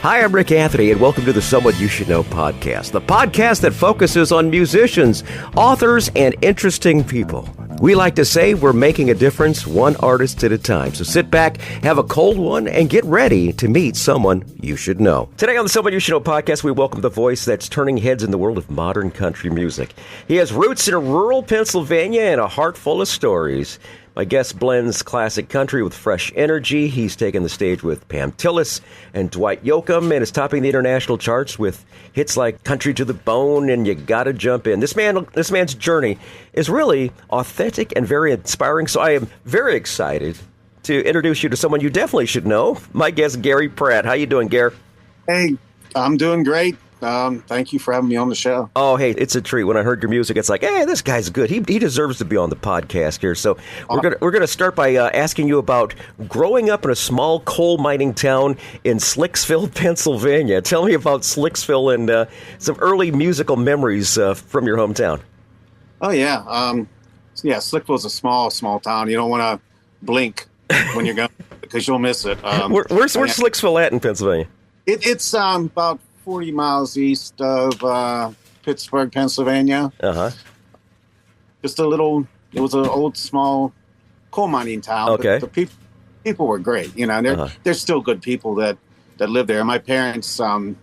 Hi, I'm Rick Anthony, and welcome to the Someone You Should Know podcast, the podcast that focuses on musicians, authors, and interesting people. We like to say we're making a difference one artist at a time. So sit back, have a cold one, and get ready to meet someone you should know. Today on the Someone You Should Know podcast, we welcome the voice that's turning heads in the world of modern country music. He has roots in rural Pennsylvania and a heart full of stories. My guest blends classic country with fresh energy. He's taken the stage with Tillis and Dwight Yoakum and is topping the international charts with hits like Country to the Bone and You Gotta Jump In. This man's journey is really authentic and very inspiring, so I am very excited to introduce you to someone you definitely should know. My guest, Gary Pratt. How you doing, Gary? Hey, I'm doing great. Thank you for having me on the show. Oh, hey, it's a treat. When I heard your music, it's like, hey, this guy's good. He deserves to be on the podcast here. So we're gonna start by asking you about growing up in a small coal mining town in Slicksville, Pennsylvania. Tell me about Slicksville and some early musical memories from your hometown. Oh yeah, Slicksville's a small town. You don't want to blink when you're going because you'll miss it. Where's Slicksville at in Pennsylvania? It's about 40 miles east of Pittsburgh, Pennsylvania. Uh-huh. Just it was an old, small coal mining town. Okay. But the people were great. You know, there's still good people that live there. My parents, my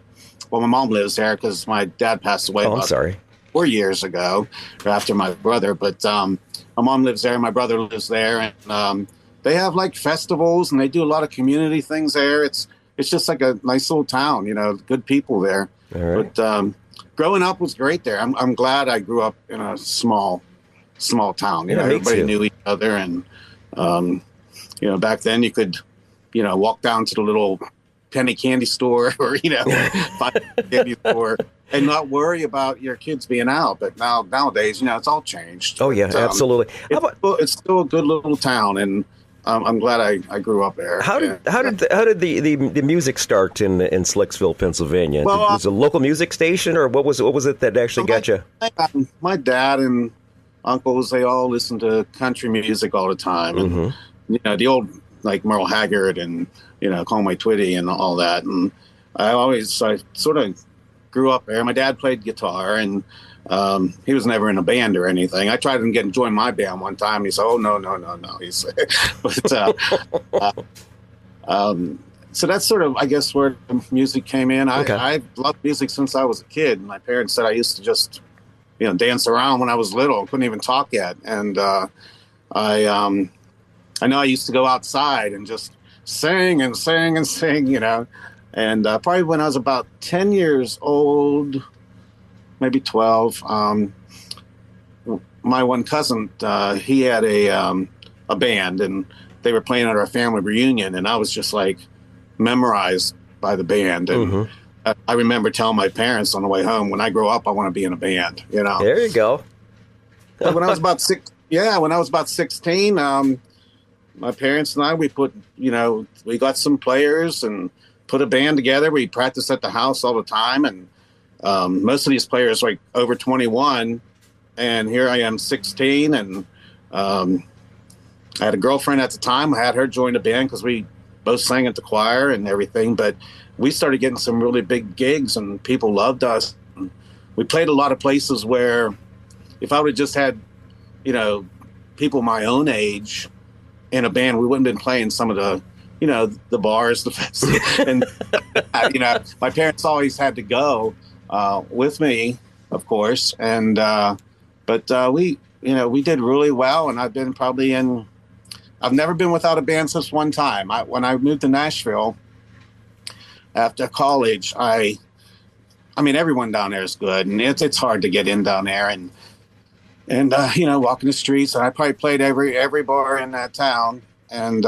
mom lives there because my dad passed away I'm sorry. 4 years ago after my brother. But my mom lives there. My brother lives there. And they have like festivals and they do a lot of community things there. It's just like a nice little town, you know, good people there. All right. But growing up was great there. I'm glad I grew up in a small town. You know, everybody knew each other. And, you know, back then you could, you know, walk down to the little penny candy store or, you know, buy a candy store and not worry about your kids being out. But nowadays, you know, it's all changed. Oh, yeah, absolutely. It's still a good little town. And I'm glad I grew up there. How did the music start in Slicksville, Pennsylvania? Well, was it a local music station, or what was it that actually got you? My dad and uncles, they all listened to country music all the time, and you know, the old like Merle Haggard and, you know, Conway Twitty and all that. And I sort of grew up there. My dad played guitar, and he was never in a band or anything. I tried to join my band one time. He said, "Oh no." He said, but so that's sort of, I guess, where the music came in. I loved music since I was a kid. My parents said I used to just, you know, dance around when I was little. Couldn't even talk yet, and I know I used to go outside and just sing, you know. And probably when I was about 10 years old, maybe 12, my one cousin, he had a band, and they were playing at our family reunion, and I was just like memorized by the band. And I remember telling my parents on the way home, when I grow up, I want to be in a band, you know. There you go. When I was about 16, my parents and I, we got some players and put a band together. We practiced at the house all the time, and most of these players like over 21, and here I am 16, and I had a girlfriend at the time. I had her join the band because we both sang at the choir and everything, but we started getting some really big gigs and people loved us. We played a lot of places where if I would have just had, you know, people my own age in a band, we wouldn't have been playing some of the, you know, the bars, the festivals, and you know, my parents always had to go with me, of course, and but we did really well, and I've never been without a band since one time. When I moved to Nashville after college, I mean everyone down there is good, and it's hard to get in down there, and you know, walking the streets, and I probably played every bar in that town, and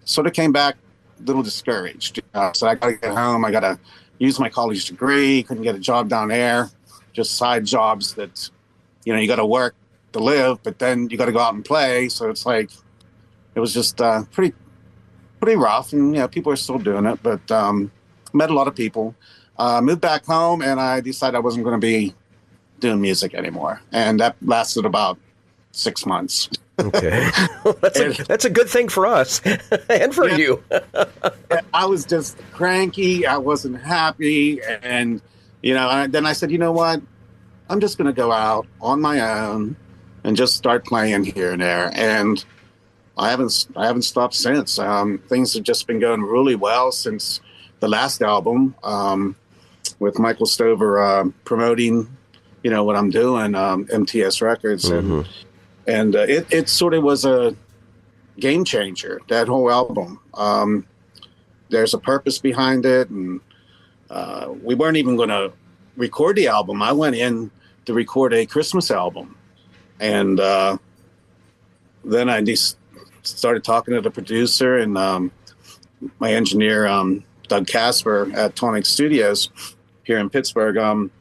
sort of came back a little discouraged. So I got to get home. I got to use my college degree. Couldn't get a job down there. Just side jobs that, you know, you got to work to live, but then you got to go out and play. So it's like, it was just pretty rough. And, you know, people are still doing it, but met a lot of people. Moved back home, and I decided I wasn't going to be doing music anymore. And that lasted about 6 months. Okay. That's a good thing for us and for you. I was just cranky. I wasn't happy. And, then I said, you know what? I'm just going to go out on my own and just start playing here and there. And I haven't stopped since. Things have just been going really well since the last album, with Michael Stover promoting, what I'm doing, MTS Records. Mm-hmm. And it sort of was a game changer, that whole album. There's a purpose behind it. And we weren't even going to record the album. I went in to record a Christmas album. And then I just started talking to the producer and my engineer, Doug Casper at Tonic Studios here in Pittsburgh. And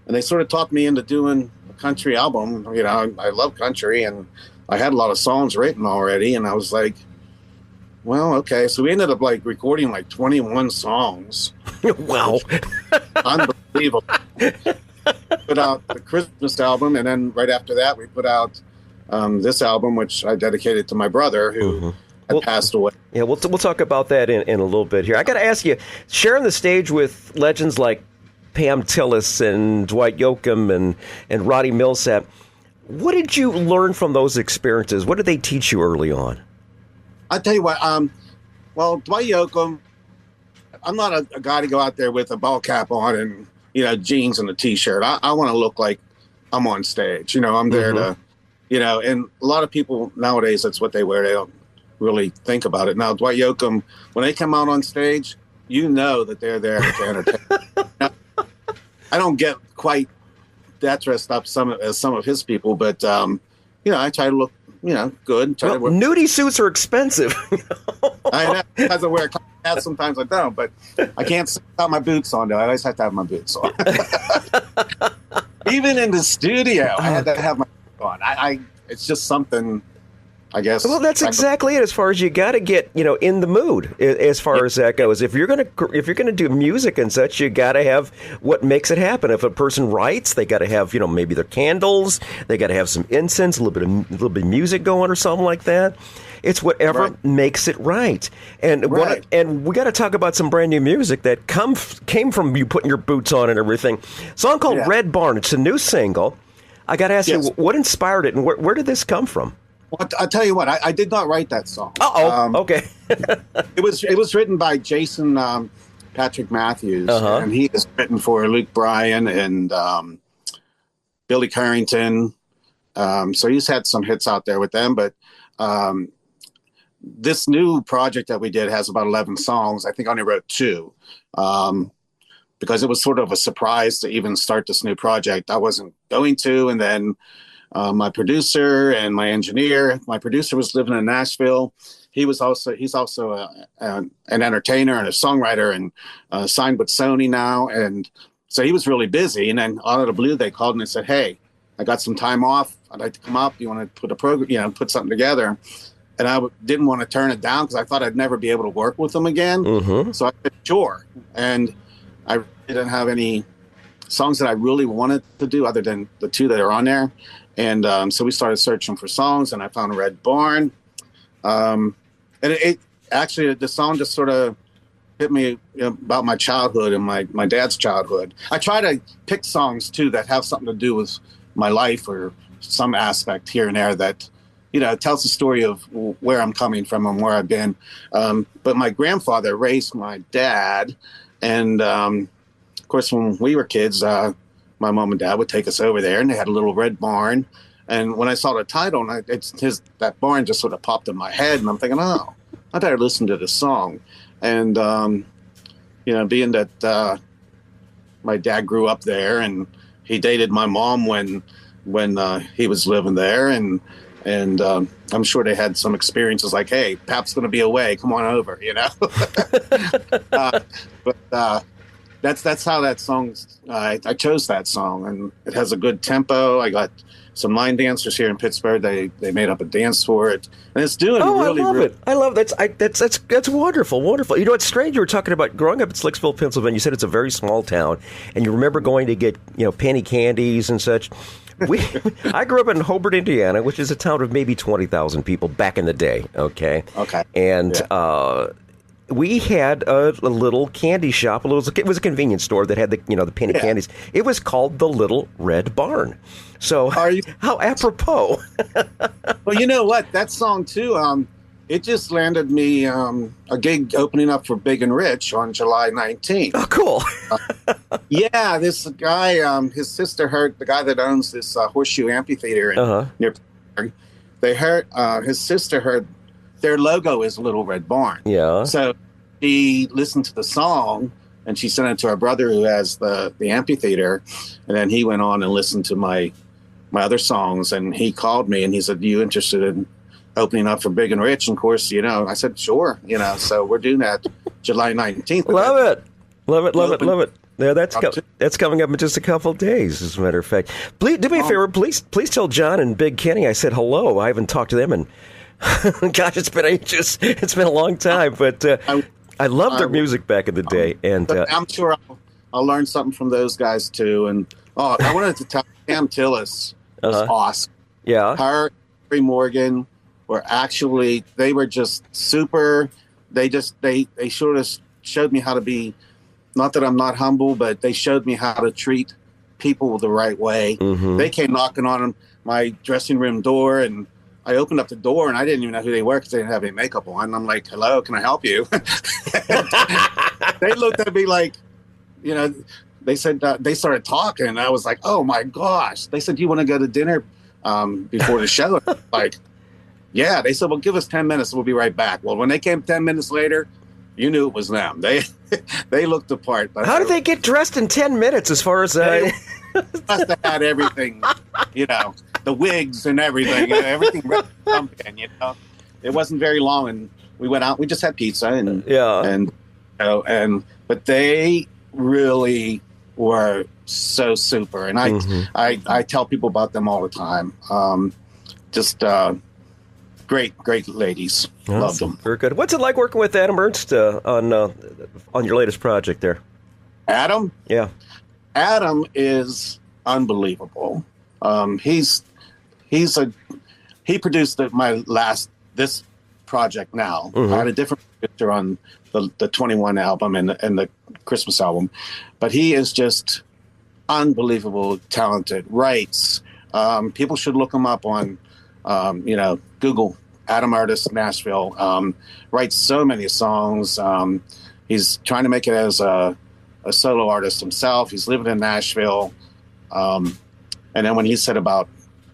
they sort of talked me into doing a country album. I love country, and I had a lot of songs written already. And I was like, well, okay. So we ended up recording 21 songs. Wow. Unbelievable. Put out the Christmas album, and then right after that, we put out this album, which I dedicated to my brother, who had passed away. Yeah, we'll talk about that in a little bit here. I got to ask you, sharing the stage with legends like Pam Tillis and Dwight Yoakum and Roddy Millsap, what did you learn from those experiences? What did they teach you early on? I'll tell you what. Well, Dwight Yoakum, I'm not a guy to go out there with a ball cap on and jeans and a t-shirt. I want to look like I'm on stage. I'm there to, and a lot of people nowadays, that's what they wear. They don't really think about it. Now, Dwight Yoakum, when they come out on stage, that they're there to entertain. Now, I don't get quite that dressed up as some of his people, but, I try to look, good. Nudie suits are expensive. I know. Because I wear hats sometimes I don't, but I can't sit without my boots on, though. I always have to have my boots on. Even in the studio, I had to have my boots on. It's just something, I guess. Well, that's exactly it. As far as you got to get, in the mood. As far as that goes, if you're gonna do music and such, you got to have what makes it happen. If a person writes, they got to have, maybe their candles. They got to have some incense, a little bit of music going, or something like that. It's whatever makes it right. And we got to talk about some brand new music that came from you putting your boots on and everything. A song called Red Barn. It's a new single. I got to ask you, what inspired it, and where did this come from? Well, I'll tell you what. I did not write that song. Okay. It was written by Jason Patrick Matthews, and he is written for Luke Bryan and Billy Currington. So he's had some hits out there with them, but this new project that we did has about 11 songs. I think I only wrote 2 because it was sort of a surprise to even start this new project. I wasn't going to, and then my producer and my engineer. My producer was living in Nashville. He's also an entertainer and a songwriter, and signed with Sony now. And so he was really busy. And then out of the blue, they called and they said, "Hey, I got some time off. I'd like to come up. You want to put a program, put something together?" And I didn't want to turn it down because I thought I'd never be able to work with them again. Mm-hmm. So I said, sure. And I didn't have any songs that I really wanted to do other than the 2 that are on there. And so we started searching for songs, and I found Red Barn. And it actually, the song just sort of hit me about my childhood and my dad's childhood. I try to pick songs, too, that have something to do with my life or some aspect here and there that, it tells the story of where I'm coming from and where I've been. But my grandfather raised my dad. And, of course, when we were kids, my mom and dad would take us over there, and they had a little red barn. And when I saw the title, that barn just sort of popped in my head, and I'm thinking, I better listen to this song. And, being that my dad grew up there, and he dated my mom when he was living there, and I'm sure they had some experiences like, "Hey, Pap's going to be away. Come on over," But that's how that song. I chose that song, and it has a good tempo. I got some line dancers here in Pittsburgh. They made up a dance for it, and it's doing really. I love really, it. I love that's wonderful, wonderful. You know, it's strange. You were talking about growing up in Slicksville, Pennsylvania. You said it's a very small town, and you remember going to get penny candies and such. I grew up in Hobart, Indiana, which is a town of maybe 20,000 people back in the day. Okay. And we had a little candy shop. It was a convenience store that had the penny candies. It was called the Little Red Barn. So how apropos. Well, you know what? That song too. It just landed me a gig opening up for Big and Rich on July 19th. Oh, cool. Yeah, this guy, his sister heard, the guy that owns this Horseshoe Amphitheater near Pittsburgh. They heard, his sister heard their logo is Little Red Barn. Yeah. So she listened to the song and she sent it to her brother who has the amphitheater. And then he went on and listened to my other songs, and he called me and he said, "You interested in opening up for Big and Rich?" And of course, I said, "Sure." So we're doing that July 19th. Love it. Yeah, that's coming up in just a couple of days, as a matter of fact. Please do me a favor. Please tell John and Big Kenny I said hello. I haven't talked to them, and gosh, it's been ages. It's been a long time, but I loved their music back in the day, and I'm sure I'll learn something from those guys too. And I wanted to tell Pam Tillis was awesome. Yeah, her, Harry Morgan they were just super. They sort of showed me how to be. Not that I'm not humble, but they showed me how to treat people the right way. Mm-hmm. They came knocking on my dressing room door, and I opened up the door, and I didn't even know who they were because they didn't have any makeup on. And I'm like, "Hello, can I help you?" They looked at me like, they said, they started talking, and I was like, "Oh my gosh!" They said, "You want to go to dinner before the show?" Like, yeah. They said, "Well, give us 10 minutes, and we'll be right back." Well, when they came 10 minutes later, you knew it was them. They looked the part. But how did they get dressed in 10 minutes? As far as they must have had everything, the wigs and everything, everything ready to jump in. It wasn't very long, and we went out. We just had pizza, but they really were so super, and I tell people about them all the time. Great ladies. Awesome. Loved them. Very good. What's it like working with Adam Ernst on your latest project there? Adam? Yeah. Adam is unbelievable. He produced this project now. Mm-hmm. I had a different picture on the 21 album and the Christmas album, but he is just unbelievable talented. Writes. People should look him up on Google Adam Artist Nashville. Writes so many songs. He's trying to make it as a solo artist himself. He's living in Nashville. And then when he said about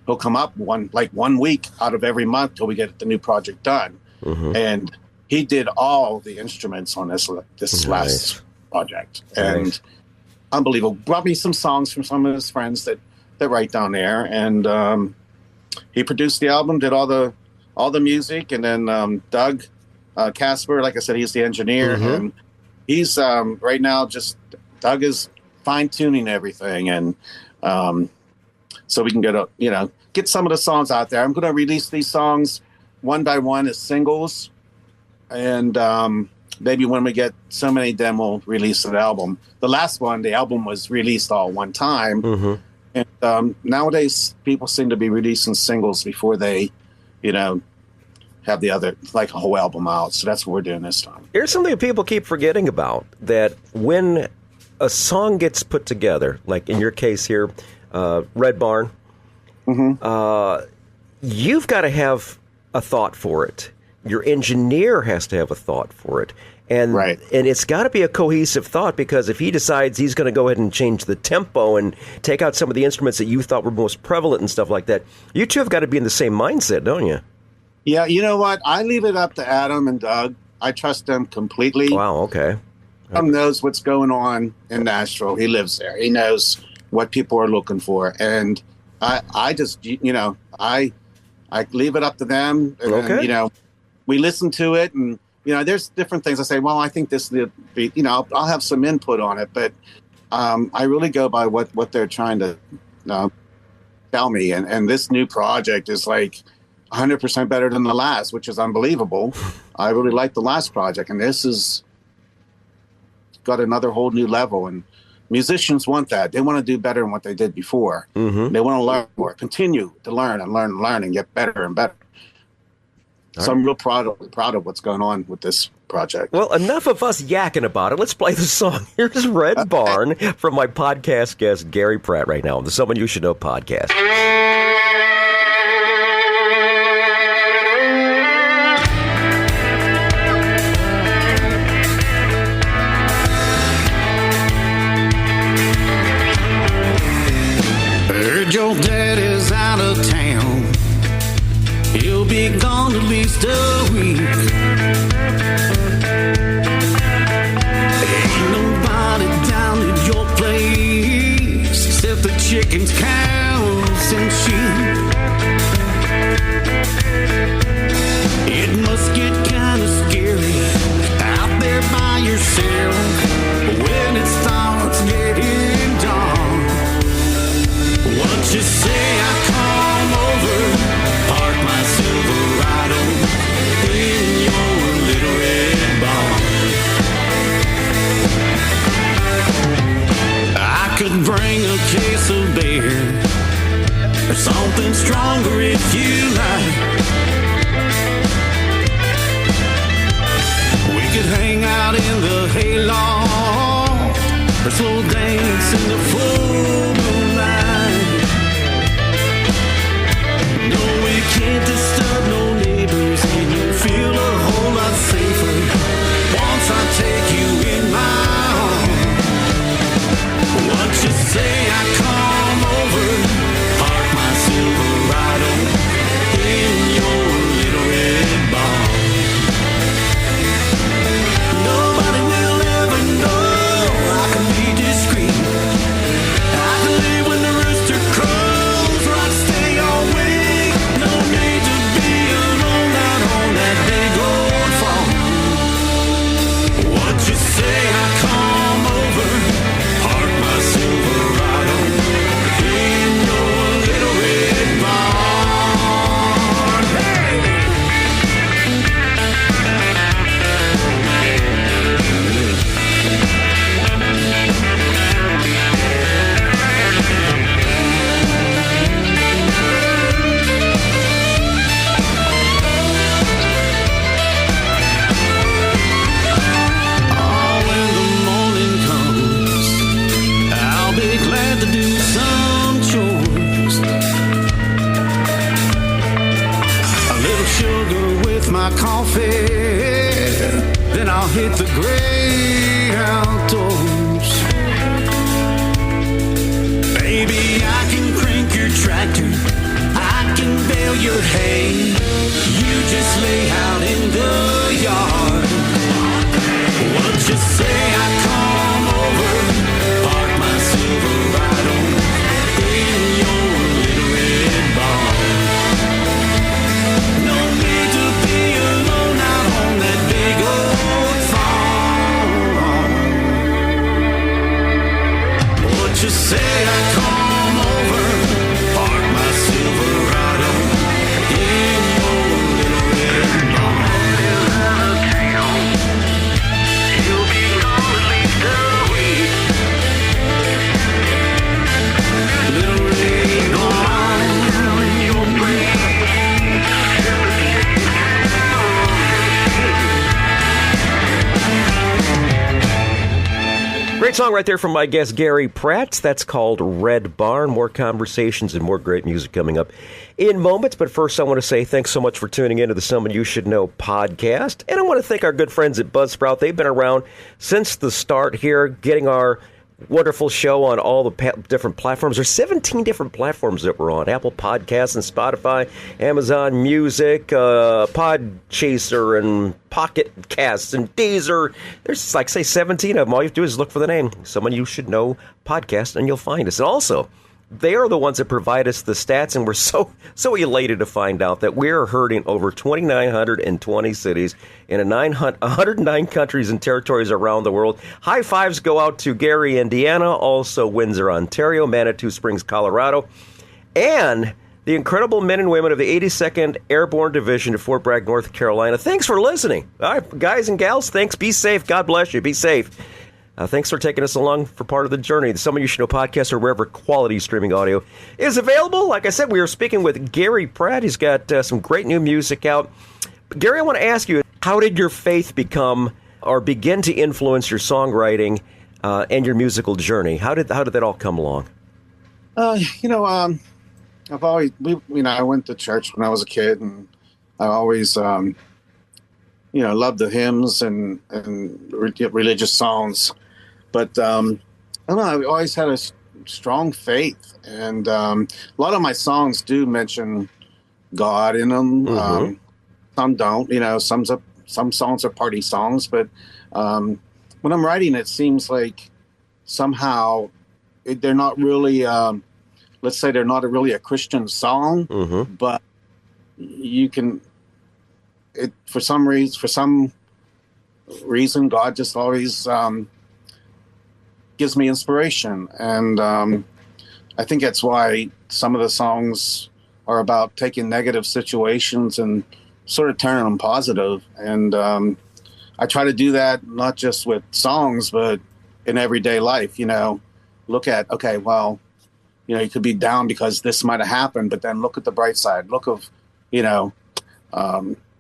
he'll come up one week out of every month till we get the new project done. Mm-hmm. And he did all the instruments on this last project. And unbelievable. Brought me some songs from some of his friends that write down there. And he produced the album, did all the music, and then Doug Casper, like I said, he's the engineer, mm-hmm. and he's right now Doug is fine tuning everything, and so we can get some of the songs out there. I'm going to release these songs one by one as singles, and maybe when we get so many, then we'll release an album. The last one, the album was released all one time. Mm-hmm. And nowadays, people seem to be releasing singles before they, have the other, like a whole album out. So that's what we're doing this time. Here's something people keep forgetting about, that when a song gets put together, like in your case here, Red Barn, mm-hmm. You've got to have a thought for it. Your engineer has to have a thought for it. And it's got to be a cohesive thought, because if he decides he's going to go ahead and change the tempo and take out some of the instruments that you thought were most prevalent and stuff like that, you two have got to be in the same mindset, don't you? Yeah, you know what? I leave it up to Adam and Doug. I trust them completely. Wow, okay. Adam knows what's going on in Nashville. He lives there. He knows what people are looking for. And I just, I leave it up to them. And, okay. We listen to it, and there's different things. I say, well, I think this, I'll have some input on it, but I really go by what they're trying to tell me. And this new project is like 100% better than the last, which is unbelievable. I really like the last project, and this is got another whole new level. And musicians want that. They want to do better than what they did before. Mm-hmm. They want to learn more, continue to learn and get better and better. So I'm real proud of what's going on with this project. Well, enough of us yakking about it. Let's play the song. Here's Red Barn from my podcast guest, Gary Pratt, right now on the Someone You Should Know podcast. Heard your dad is out of town. He'll be gone at least a week. Ain't nobody down at your place except the chickens, cows, and sheep. It must get kind of scary out there by yourself when it starts getting dark. What you say, I come over, park my Silverado in your little red barn. I could bring a case of beer or something stronger if you like. We could hang out in the hayloft or slow dance in the full moonlight. No, we can't disturb no neighbors, and you'll feel a whole lot safer once I take you in my arms. What you say, I come over, park my Silverado in your little red barn. Nobody will ever know I can be discreet. I can leave when the rooster crows, or I'd stay awake. No need to be alone out on that big old farm. What you say, I come over, park my Silverado in your little red barn. Hey! Oh, when the morning comes, I'll be glad to do some chores. A little sugar with my coffee, then I'll hit the great outdoors. Baby, I can crank your tractor, I can bale your hay. You just lay out in the yard. What you say, I come over, park my Silverado in your little red barn. No need to be alone out on that big old farm. What you say, I come over, park my Silverado in your little red barn. You'll be gone at least a week. Little red barn in your Great song right there from my guest, Gary Pratt. That's called Red Barn. More conversations and more great music coming up in moments. But first, I want to say thanks so much for tuning into the Someone You Should Know podcast. And I want to thank our good friends at Buzzsprout. They've been around since the start here, getting our wonderful show on all the different platforms. There's 17 different platforms that we're on. Apple Podcasts and Spotify, Amazon Music, Podchaser and Pocket Casts and Deezer. There's like, say, 17 of them. All you have to do is look for the name, Someone You Should Know Podcast, and you'll find us. And also, they are the ones that provide us the stats, and we're so elated to find out that we're heard in over 2,920 cities in 109 countries and territories around the world. High fives go out to Gary, Indiana, also Windsor, Ontario, Manitou Springs, Colorado, and the incredible men and women of the 82nd Airborne Division of Fort Bragg, North Carolina. Thanks for listening. All right, guys and gals, thanks. Be safe. God bless you. Be safe. Thanks for taking us along for part of the journey. The Someone You Should Know podcast, or wherever quality streaming audio is available. Like I said, we are speaking with Gary Pratt. He's got some great new music out. Gary, I want to ask you, how did your faith become or begin to influence your songwriting and your musical journey? How did that all come along? I've always, I went to church when I was a kid, and I always, loved the hymns and religious songs. But I don't know, I've always had a strong faith, and a lot of my songs do mention God in them. Mm-hmm. Some don't. Some songs are party songs, but when I'm writing, it seems like somehow they're not really. Let's say they're not really a Christian song, mm-hmm. but you can. For some reason, God just always gives me inspiration, and I think that's why some of the songs are about taking negative situations and sort of turning them positive. And I try to do that not just with songs, but in everyday life. Look at, okay, well, you could be down because this might have happened, but then look at the bright side. Look of,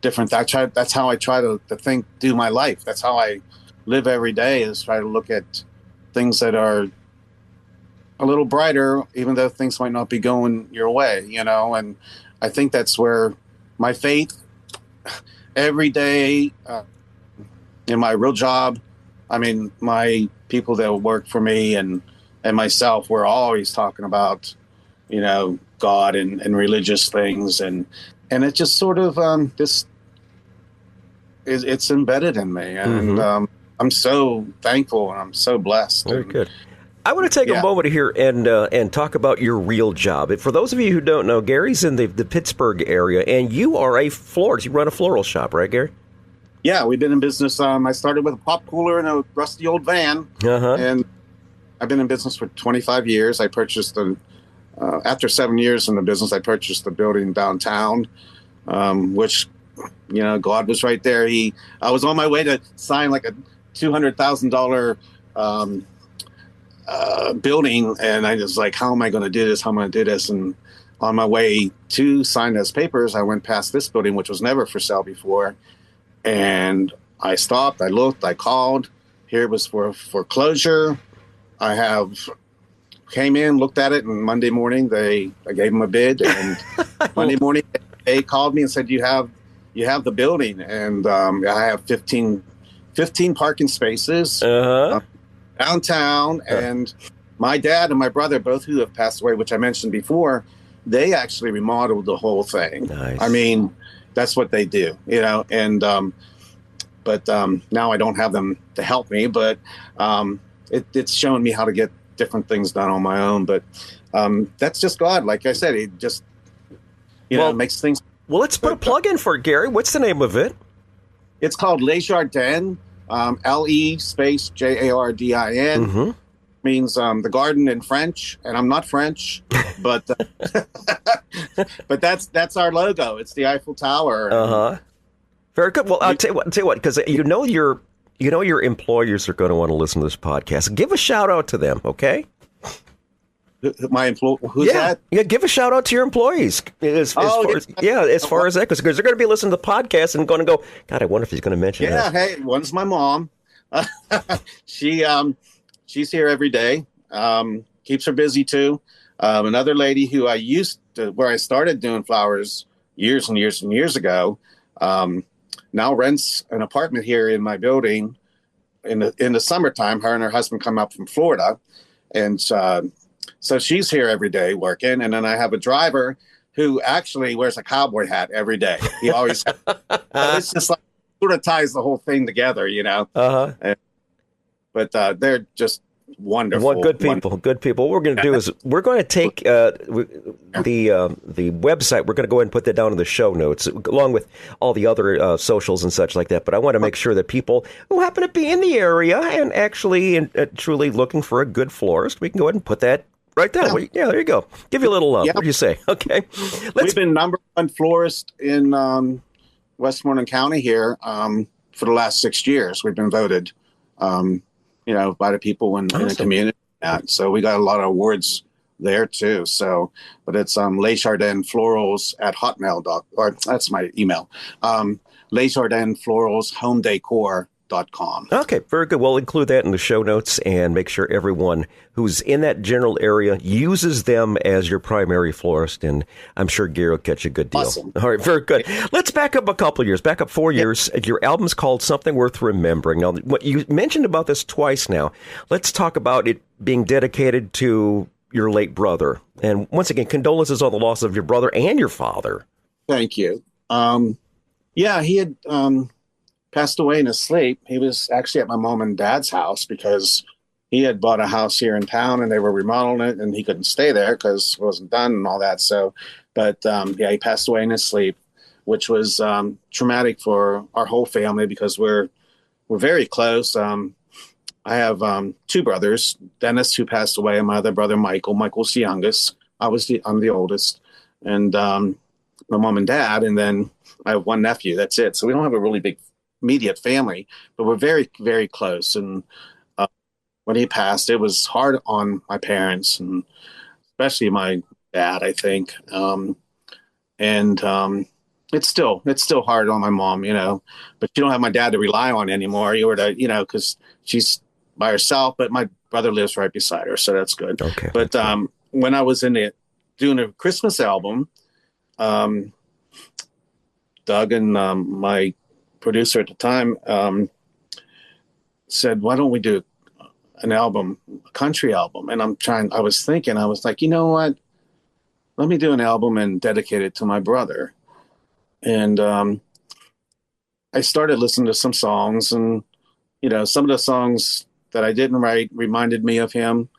different. That's how I try to think, do my life. That's how I live every day, is try to look at things that are a little brighter, even though things might not be going your way, and I think that's where my faith every day in my real job, my people that work for me and myself, we're always talking about, God and religious things. And it just sort of, it's embedded in me. And mm-hmm. I'm so thankful and I'm so blessed. Very good. I want to take a moment here and talk about your real job. For those of you who don't know, Gary's in the Pittsburgh area, and you are a florist. You run a floral shop, right, Gary? Yeah, we've been in business. I started with a pop cooler and a rusty old van, and I've been in business for 25 years. I purchased after 7 years in the business, I purchased the building downtown, which, God was right there. I was on my way to sign like a $200,000 building, and I was like, how am I going to do this? How am I going to do this? And on my way to sign those papers, I went past this building, which was never for sale before. And I stopped, I looked, I called. Here it was for foreclosure. I came in, looked at it, and Monday morning I gave them a bid. And Monday morning they called me and said, you have the building, and I have 15 parking spaces downtown. And my dad and my brother, both who have passed away, which I mentioned before, they actually remodeled the whole thing. Nice. That's what they do, and but now I don't have them to help me, but it's shown me how to get different things done on my own. But that's just God. Like I said, it just makes things. Well, let's put a plug in for it, Gary. What's the name of it? It's called Les Jardins, LE space JARDIN. Mm-hmm. Means the garden in French, and I'm not French, but but that's our logo. It's the Eiffel Tower. Very good. Well, I'll tell you what, because your employers are going to want to listen to this podcast. Give a shout out to them, okay? My employee, who's that? Yeah, give a shout out to your employees. As far as that, because they're going to be listening to the podcast and going to go, God, I wonder if he's going to mention that. Yeah, hey, one's my mom. She's here every day. Keeps her busy too. Another lady who where I started doing flowers years and years and years ago, now rents an apartment here in my building. In the summertime, her and her husband come up from Florida, and so she's here every day working. And then I have a driver who actually wears a cowboy hat every day. He always. It's just like sort of ties the whole thing together, But they're just wonderful. Good people. What we're going to do is we're going to take the website. We're going to go ahead and put that down in the show notes, along with all the other socials and such like that. But I want to make sure that people who happen to be in the area and actually truly looking for a good florist, we can go ahead and put that Right there. Yeah. Well, yeah, there you go. Give you a little love. Yeah. What do you say? Okay. We've been #1 florist in Westmoreland County here for the last 6 years. We've been voted, by the people in the community. So we got a lot of awards there too. So, but it's LesJardinFlorals at hotmail.com, or that's my email. LesJardinFloralsHomeDecor.com. Okay, very good. We'll include that in the show notes and make sure everyone who's in that general area uses them as your primary florist, and I'm sure Gary will catch a good deal. Awesome. All right, very good. Let's back up a couple of years, back up 4 years. Your album's called Something Worth Remembering. Now, what you mentioned about this twice now. Let's talk about it being dedicated to your late brother. And once again, condolences on the loss of your brother and your father. Thank you. He had passed away in his sleep. He was actually at my mom and dad's house because he had bought a house here in town and they were remodeling it and he couldn't stay there because it wasn't done and all that. So, but he passed away in his sleep, which was traumatic for our whole family because we're very close. I have 2 brothers, Dennis, who passed away, and my other brother, Michael. Michael's the youngest. I'm the oldest. And my mom and dad, and then I have 1 nephew. That's it. So we don't have a really big immediate family, but we're very, very close. And when he passed, it was hard on my parents, and especially my dad, I think. It's still hard on my mom, but you don't have my dad to rely on anymore. You were to, because she's by herself, but my brother lives right beside her. So that's good. Okay. But when I was doing a Christmas album, Doug and my producer at the time said, why don't we do an album, a country album? And I was like, you know what? Let me do an album and dedicate it to my brother. And I started listening to some songs, and, some of the songs that I didn't write reminded me of him.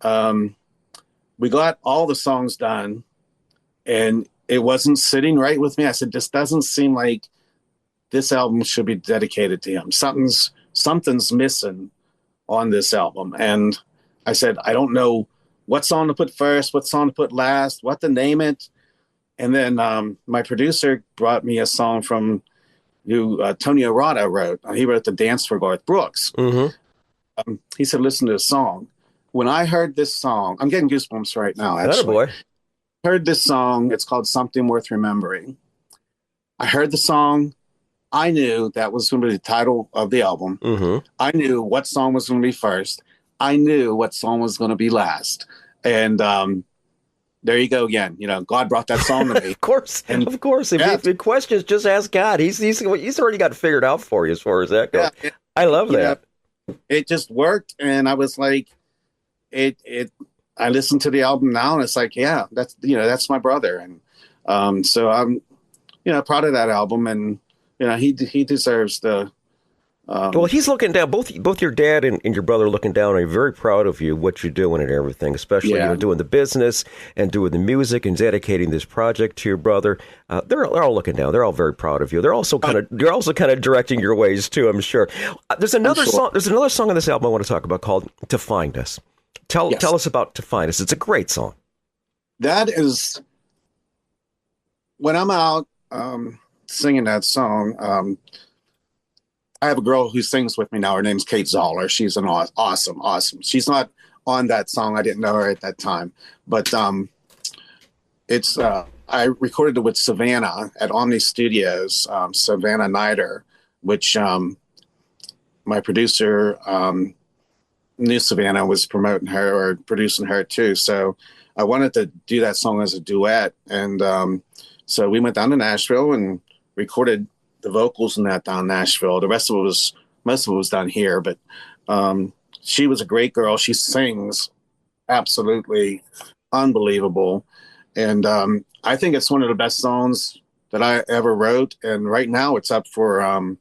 We got all the songs done, and it wasn't sitting right with me. I said, this doesn't seem like this album should be dedicated to him. Something's missing on this album. And I said, I don't know what song to put first, what song to put last, what to name it. And then my producer brought me a song from Tony Arata wrote. He wrote The Dance for Garth Brooks. Mm-hmm. He said, listen to this song. When I heard this song, I'm getting goosebumps right now, actually. Heard this song. It's called Something Worth Remembering. I heard the song. I knew that was going to be the title of the album. Mm-hmm. I knew what song was going to be first. I knew what song was going to be last. And there you go again. God brought that song to me. Of course. If the questions, just ask God. He's already got it figured out for you as far as that goes. Yeah, I love that. It just worked. And I was like, I listened to the album now and it's like, yeah, that's my brother. And so I'm, proud of that album. And, he deserves the. Well, he's looking down. Both your dad and your brother are looking down. Are very proud of you, what you're doing and everything, especially doing the business and doing the music and dedicating this project to your brother. They're all looking down. They're all very proud of you. They're also kind of directing your ways too, I'm sure. There's another song. There's another song on this album I want to talk about called "To Find Us." Tell us about "To Find Us." It's a great song. That is when I'm out singing that song. I have a girl who sings with me now. Her name's Kate Zoller. She's an awesome. She's not on that song. I didn't know her at that time, but it's I recorded it with Savannah at Omni Studios. Savannah Nider, which my producer knew Savannah, was promoting her or producing her too. So I wanted to do that song as a duet, and so we went down to Nashville and recorded the vocals in that down in Nashville. The rest of it most of it was done here, but she was a great girl. She sings absolutely unbelievable. And I think it's one of the best songs that I ever wrote. And right now it's up for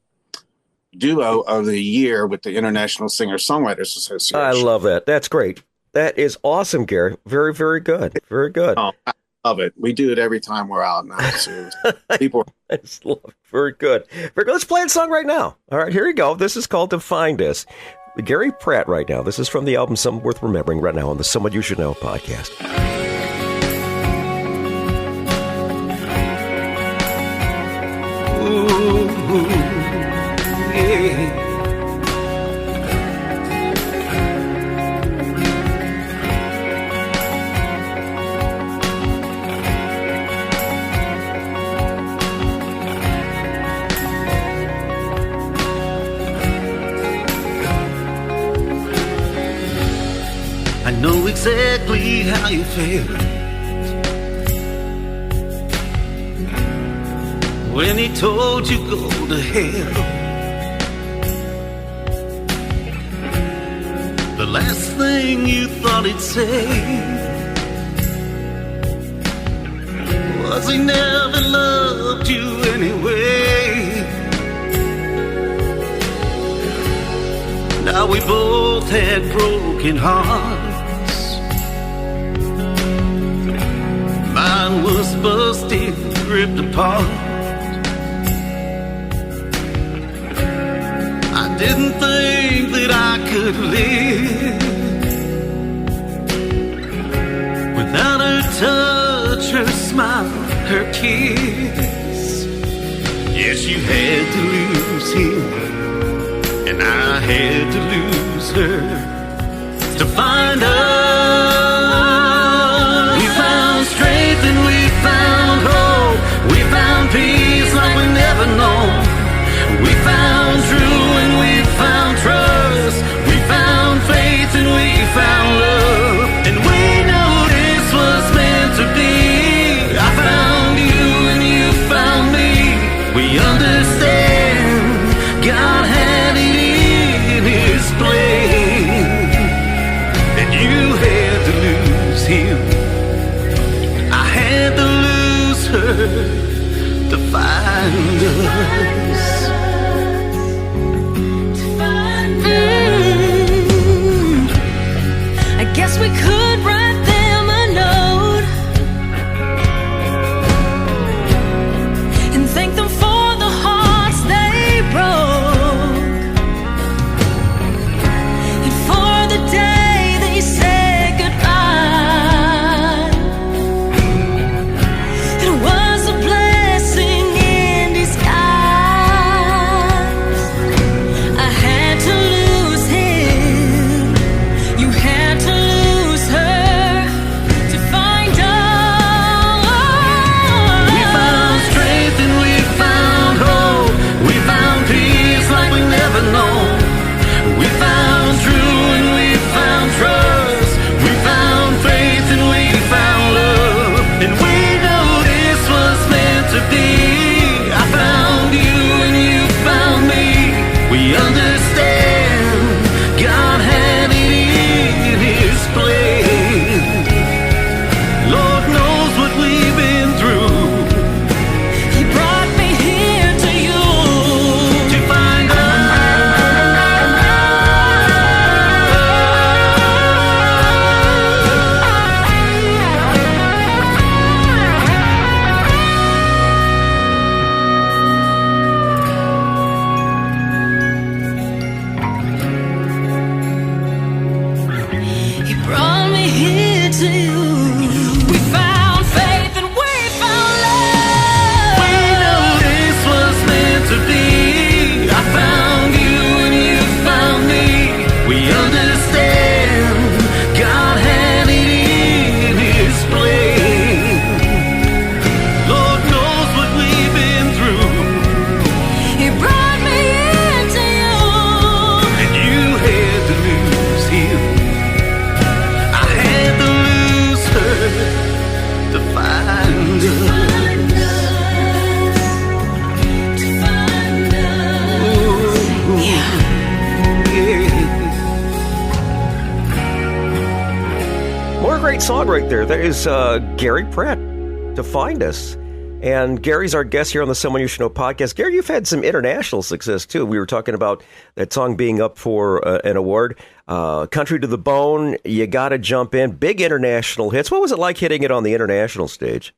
Duo of the Year with the International Singer-Songwriters Association. I love that. That's great. That is awesome, Gary. Very, very good. Very good. Oh, I love it. We do it every time we're out now. So people. I just love it. Very good. Very good. Let's play a song right now. All right, here you go. This is called "To Find Us." Gary Pratt right now. This is from the album Some Worth Remembering right now on the Someone You Should Know podcast. Ooh, yeah. I know exactly how you feel when he told you go to hell. The last thing you thought he'd say was he never loved you anyway. Now we both had broken hearts. Mine was busted, ripped apart. I didn't think that I could live without her touch, her smile, her kiss. Yes, you had to lose him, and I had to lose her to find us. We found strength and we found hope. We found peace like we never known. We found true and we found trust. We found faith and we found love. And we knew this was meant to be. I found you and you found me. We understand God had it in his plan. And you had to lose him. I had to lose her to find us. I guess we could write them a note and thank them for the hearts they broke, and for the day they said goodbye. It was a blessing in disguise. I had to lose him. You had to lose her to find us. We found strength and we found hope. We found peace like we never known. We found true and we found trust. We found faith and we found love. And we knew this was meant to be. I found you and you found me. We understand God had it in his plan. Lord knows what we've been through He brought me here to you. to find us. He brought me here to you. We found faith and we found love. We knew this was meant to be. I found you and you found me. We understand God had it in his plan. Lord knows what we've been through, He brought me here to you. and you had to lose him. I had to lose her to find us. Yeah. What a great song right there. That is Gary Pratt, To Find Us. And Gary's our guest here on the Someone You Should Know podcast. Gary, you've had some international success, too. We were talking about that song being up for an award. Country to the Bone, You Gotta Jump In. Big international hits. What was it like hitting it on the international stage?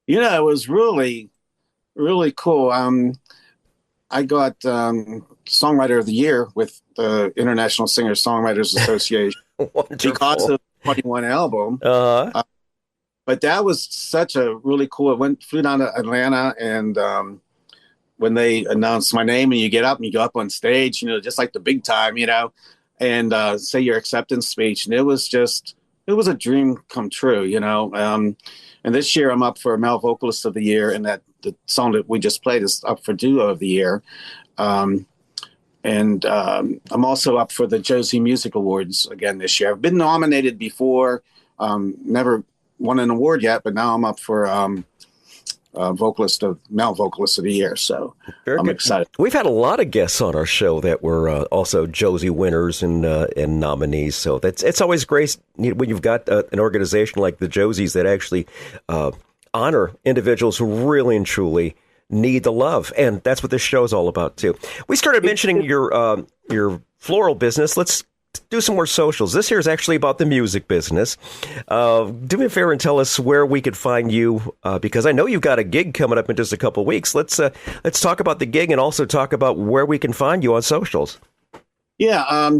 You know, it was really, really cool. I got Songwriter of the Year with the International Singer-Songwriters Association because of the 21 album. But that was such a really cool. Flew down to Atlanta, and when they announced my name, and you get up and you go up on stage, just like the big time, and say your acceptance speech, and it was a dream come true, And this year I'm up for Male Vocalist of the Year, and that the song that we just played is up for Duo of the Year. And I'm also up for the Josie Music Awards again this year. I've been nominated before, never won an award yet, but now I'm up for Male Vocalist of the Year. So I'm excited. We've had a lot of guests on our show that were also Josie winners and nominees. So it's always great when you've got an organization like the Josies that actually honor individuals who really and truly need the love. And that's what this show is all about, too. We started mentioning your floral business. Let's do some more socials. This here is actually about the music business. Do me a favor and tell us where we could find you, because I know you've got a gig coming up in just a couple of weeks. Let's talk about the gig and also talk about where we can find you on socials. Yeah,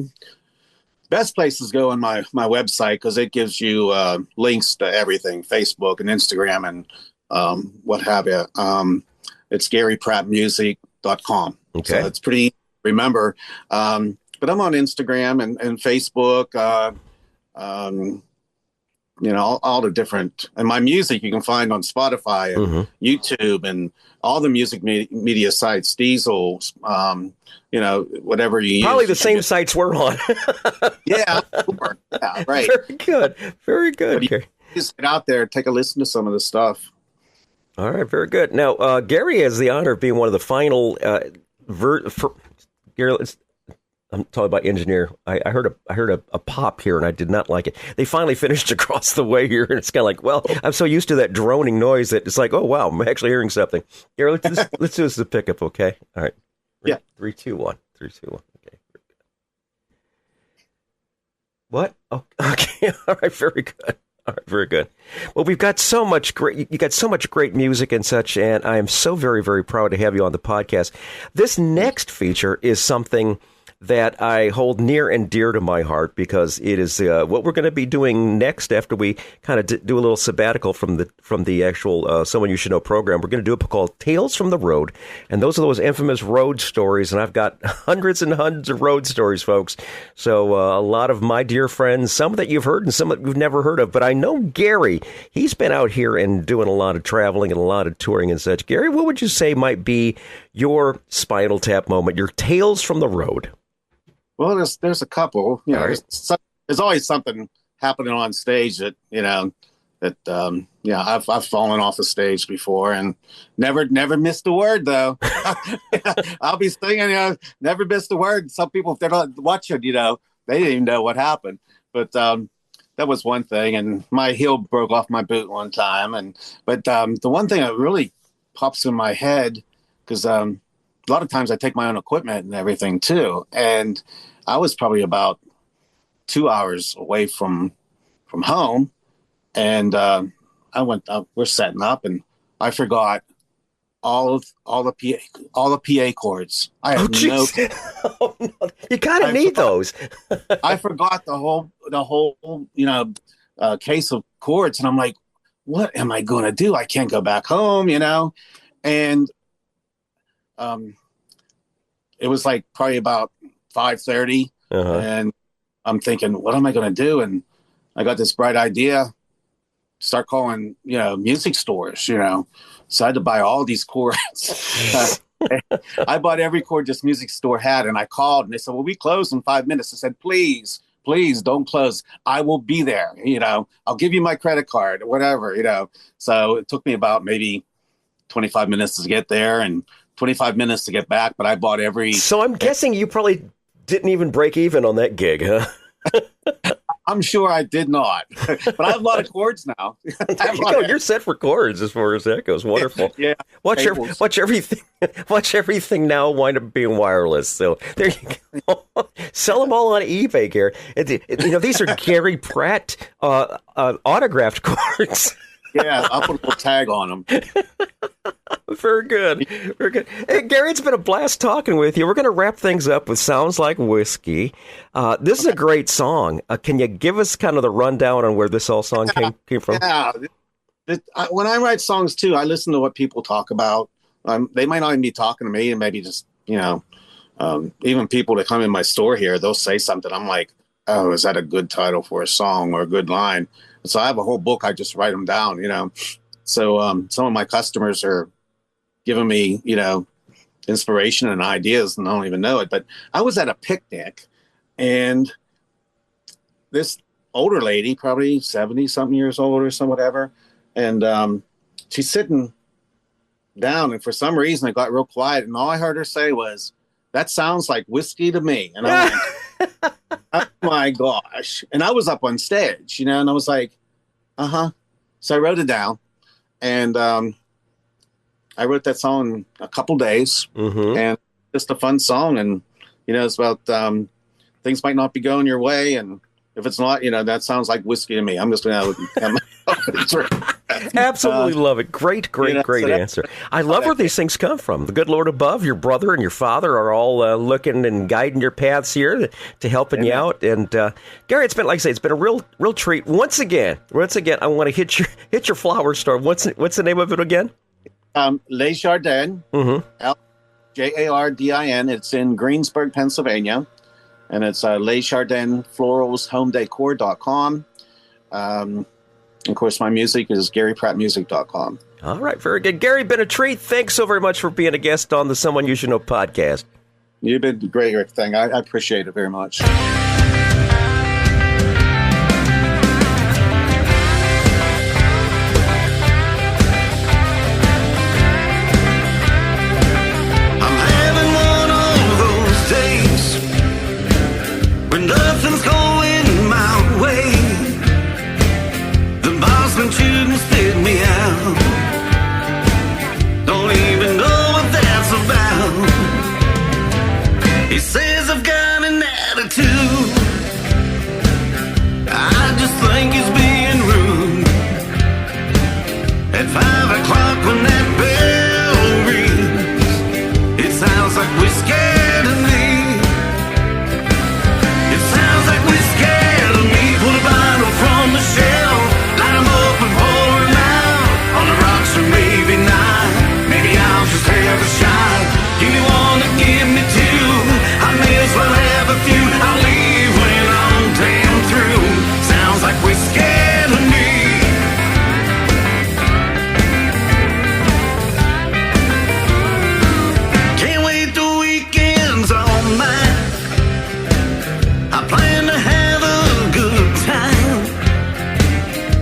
best place is go on my website, because it gives you links to everything, Facebook and Instagram and what have you. It's GaryPrattMusic.com. Okay. So it's pretty easy to remember. But I'm on Instagram and Facebook, all the different, and my music you can find on Spotify and YouTube and all the music media sites, Diesel, whatever you use. Probably the same sites we're on. Yeah, sure. Yeah, right. Very good. Very good. You just get out there, take a listen to some of the stuff. All right, very good. Now, Gary has the honor of being one of the final Gary, I'm talking about engineer. I heard a pop here, and I did not like it. They finally finished across the way here, and it's kind of like, well, I'm so used to that droning noise that it's like, oh wow, I'm actually hearing something. Here, let's do this as a pickup, okay? All right. Yeah. 3, 2, 1. 3, 2, 1. Okay. What? Oh, okay. All right. Very good. All right. Very good. Well, we've got so much great. You got so much great music and such, and I am so very, very proud to have you on the podcast. This next feature is something that I hold near and dear to my heart, because it is what we're going to be doing next after we kind of do a little sabbatical from the actual Someone You Should Know program. We're going to do a book called Tales from the Road, and those are those infamous road stories, and I've got hundreds and hundreds of road stories, folks. So a lot of my dear friends, some that you've heard and some that you've never heard of, but I know Gary, he's been out here and doing a lot of traveling and a lot of touring and such. Gary, what would you say might be your Spinal Tap moment, your Tales from the Road? Well, there's a couple. There's always something happening on stage that I've fallen off the stage before and never missed a word though. I'll be singing, never missed a word. Some people, if they're not watching, they didn't even know what happened. But that was one thing. And my heel broke off my boot one time. But the one thing that really pops in my head, because a lot of times I take my own equipment and everything too. And I was probably about 2 hours away from home, and we're setting up, and I forgot all the PA chords. I have oh, no. You kind of need those. I forgot the whole case of chords, and I'm like, what am I going to do? I can't go back home, and it was like probably about 5:30, and I'm thinking, what am I going to do? And I got this bright idea, start calling, music stores, So I had to buy all these chords. I bought every chord this music store had, and I called, and they said, well, we close in 5 minutes. I said, please don't close. I will be there. I'll give you my credit card or whatever, So it took me about maybe 25 minutes to get there and 25 minutes to get back, but I bought every... So I'm guessing you probably didn't even break even on that gig, huh? I'm sure I did not, but I have a lot of chords now. You're set for chords as far as that goes. Wonderful. Yeah. Watch everything now wind up being wireless. So there you go. Sell them all on eBay, Gary. These are Gary Pratt autographed chords. Yeah, I'll put a little tag on them. Very good. Very good. Hey, Gary, it's been a blast talking with you. We're going to wrap things up with Sounds Like Whiskey. This is a great song. Can you give us kind of the rundown on where this whole song came from? Yeah. When I write songs, too, I listen to what people talk about. They might not even be talking to me, and maybe just, even people that come in my store here, they'll say something. I'm like, oh, is that a good title for a song or a good line? So I have a whole book. I just write them down, So some of my customers are giving me, inspiration and ideas, and I don't even know it. But I was at a picnic, and this older lady, probably 70-something years old or some whatever, and she's sitting down, and for some reason it got real quiet, and all I heard her say was, "That sounds like whiskey to me." And I'm like, oh my gosh. And I was up on stage, and I was like, So I wrote it down, and I wrote that song in a couple days, and just a fun song. And, it's about things might not be going your way. And if it's not, that sounds like whiskey to me. I'm just going to Absolutely love it. Great answer. I love where these things come from. The good Lord above, your brother and your father are all looking and guiding your paths here to helping you out. And Gary, it's been, like I say, it's been a real treat. Once again, I want to hit your flower store. What's the name of it again? Les Jardins, Jardin. It's in Greensburg, Pennsylvania, and it's Les Jardins Florals HomeDecor.com. Of course, my music is GaryPrattMusic.com. All right, very good. Gary, been a treat. Thanks so very much for being a guest on the Someone You Should Know podcast. You've been great, Rick. I appreciate it very much. Nothing's going my way. The boss been shooting, spit me out. Don't even know what that's about. He says I've got an attitude. I just think he's being rude. At 5 o'clock when that bell rings, it sounds like whiskey to me. From the shelf, light 'em up and pour 'em out on the rocks, or maybe not. Maybe I'll just have a shot. Give me one and give me two. I may as well have a few. I'll leave when I'm damn through. Sounds like whiskey to me. Can't wait the weekends all mine. I plan to have a good time.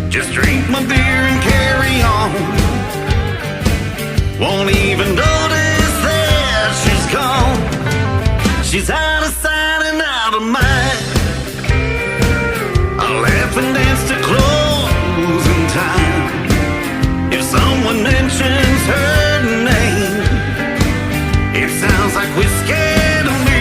Just drink my beer and carry on. Won't even notice that she's gone. She's out of sight and out of mind. I'll laugh and dance to closing time. If someone mentions her name, it sounds like whiskey to me.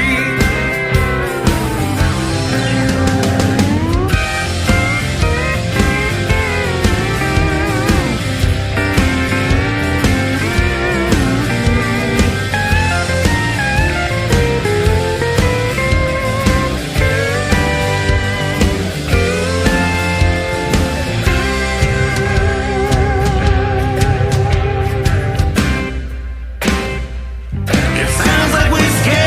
It sounds like whiskey.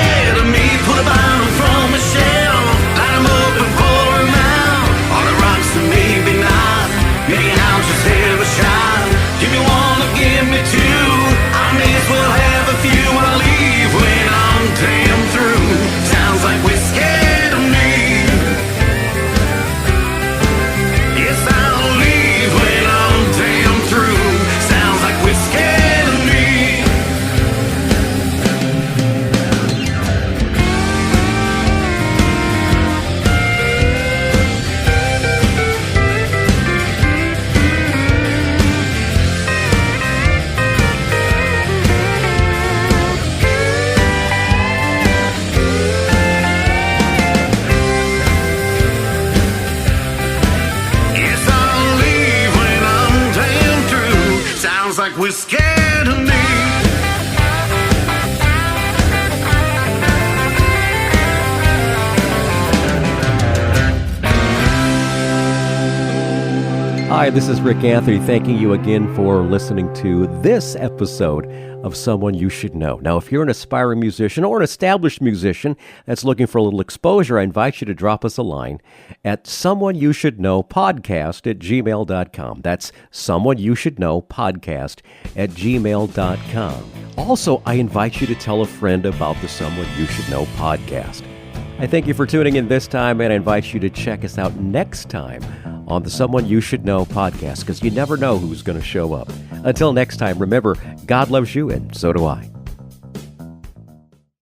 Hi, this is Rick Anthony, thanking you again for listening to this episode of Someone You Should Know. Now, if you're an aspiring musician or an established musician that's looking for a little exposure, I invite you to drop us a line at someoneyoushouldknowpodcast@gmail.com. That's someoneyoushouldknowpodcast@gmail.com. Also, I invite you to tell a friend about the Someone You Should Know podcast. I thank you for tuning in this time, and I invite you to check us out next time on the Someone You Should Know podcast, because you never know who's going to show up. Until next time, remember, God loves you, and so do I.